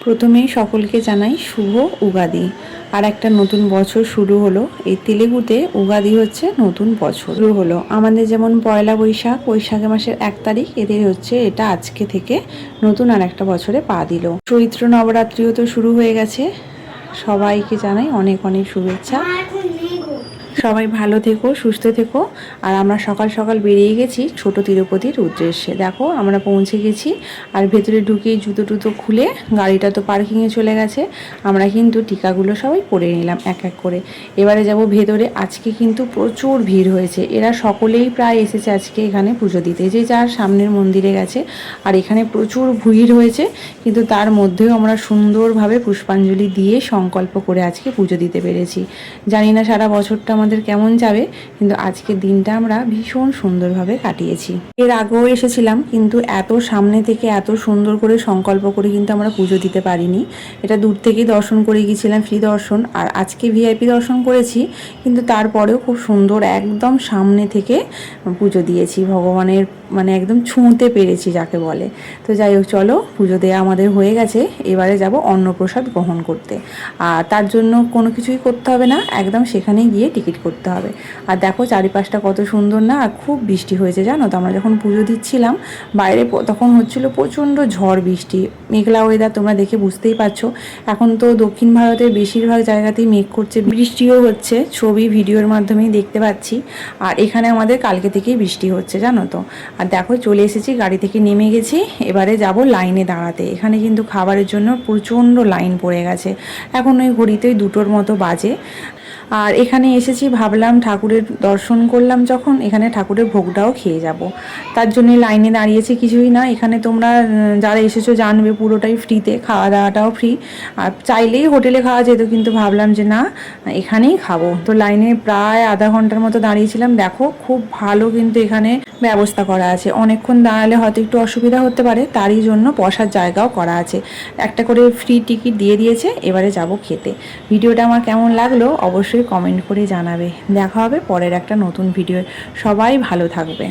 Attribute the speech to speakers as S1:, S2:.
S1: প্রথমেই সকলকে জানাই শুভ উগাদি। আর একটা নতুন বছর শুরু হলো। এই তেলেগুতে উগাদি হচ্ছে নতুন বছর শুরু হলো। আমাদের যেমন পয়লা বৈশাখ মাসের 1 তারিখ, এদের হচ্ছে এটা আজকে থেকে নতুন আর একটা বছরে পা দিল। চৈত্র নবরাত্রিও তো শুরু হয়ে গেছে। সবাইকে জানাই অনেক অনেক শুভেচ্ছা। সবাই ভালো থেকো, সুস্থ থেকো। আর আমরা সকাল সকাল বেরিয়ে গেছি ছোট তিরুপতির উদ্দেশ্যে। দেখো আমরা পৌঁছে গেছি। আর ভেতরে ঢুকিয়ে জুতো টুতো খুলে গাড়িটা তো পার্কিংয়ে চলে গেছে। আমরা কিন্তু টিকাগুলো সবাই পরে নিলাম এক এক করে। এবারে যাব ভেতরে। আজকে কিন্তু প্রচুর ভিড় হয়েছে। এরা সকলেই প্রায় এসেছে আজকে এখানে পুজো দিতে, যে যার সামনের মন্দিরে গেছে। আর এখানে প্রচুর ভিড় হয়েছে, কিন্তু তার মধ্যেও আমরা সুন্দরভাবে পুষ্পাঞ্জলি দিয়ে সংকল্প করে আজকে পুজো দিতে পেরেছি। জানি না সারা বছরটা আমাদের কেমন যাবে, কিন্তু আজকের দিনটা আমরা ভীষণ সুন্দরভাবে কাটিয়েছি। এর আগেও এসেছিলাম, কিন্তু এত সামনে থেকে এত সুন্দর করে সংকল্প করে কিন্তু আমরা পুজো দিতে পারিনি। এটা দূর থেকেই দর্শন করে গিয়েছিলাম, ফ্রি দর্শন। আর আজকে ভিআইপি দর্শন করেছি, কিন্তু তারপরেও খুব সুন্দর একদম সামনে থেকে পুজো দিয়েছি। ভগবানের মানে একদম ছুঁতে পেরেছি যাকে বলে। তো যাই হোক, চলো, পুজো দেওয়া আমাদের হয়ে গেছে। এবারে যাব অন্নপ্রসাদ গ্রহণ করতে। আর তার জন্য কোনো কিছুই করতে হবে না, একদম সেখানে গিয়ে টিকিট করতে হবে। আর দেখো চারিপাশটা কত সুন্দর না। আর খুব বৃষ্টি হয়েছে জানো তো। আমরা যখন পুজো দিচ্ছিলাম বাইরে, তখন হচ্ছিল প্রচণ্ড ঝড় বৃষ্টি, মেঘলা ওয়েদার। তোমরা দেখে বুঝতেই পারছো। এখন তো দক্ষিণ ভারতের বেশিরভাগ জায়গাতেই মেঘ করছে, বৃষ্টিও হচ্ছে। ছবি ভিডিওর মাধ্যমেই দেখতে পাচ্ছি। আর এখানে আমাদের কালকে থেকেই বৃষ্টি হচ্ছে জানো তো। আর দেখো চলে এসেছি, গাড়ি থেকে নেমে গেছি। এবারে যাব লাইনে দাঁড়াতে। এখানে কিন্তু খাবারের জন্য প্রচণ্ড লাইন পড়ে গেছে। এখন ওই ঘড়িতেই 2টোর মতো বাজে। আর এখানে এসেছি, ভাবলাম ঠাকুরের দর্শন করলাম যখন, এখানে ঠাকুরের ভোগটাও খেয়ে যাব। তার জন্যে লাইনে দাঁড়িয়েছি। কিছুই না, এখানে তোমরা যারা এসেছো জানবে পুরোটাই ফ্রিতে, খাওয়া দাওয়াটাও ফ্রি। আর চাইলেই হোটেলে খাওয়া যেত, কিন্তু ভাবলাম যে না, এখানেই খাবো। তো লাইনে প্রায় আধা ঘন্টার মতো দাঁড়িয়েছিলাম। দেখো খুব ভালো কিন্তু এখানে ব্যবস্থা করা আছে। অনেকক্ষণ দাঁড়ালে হয়তো একটু অসুবিধা হতে পারে, তারই জন্য বসার জায়গাও করা আছে। একটা করে ফ্রি টিকিট দিয়ে দিয়েছে। এবারে যাব খেতে। ভিডিওটা আমার কেমন লাগলো অবশ্যই কমেন্ট করে জানাবে। দেখা হবে পরের একটা নতুন ভিডিও। সবাই ভালো থাকবে।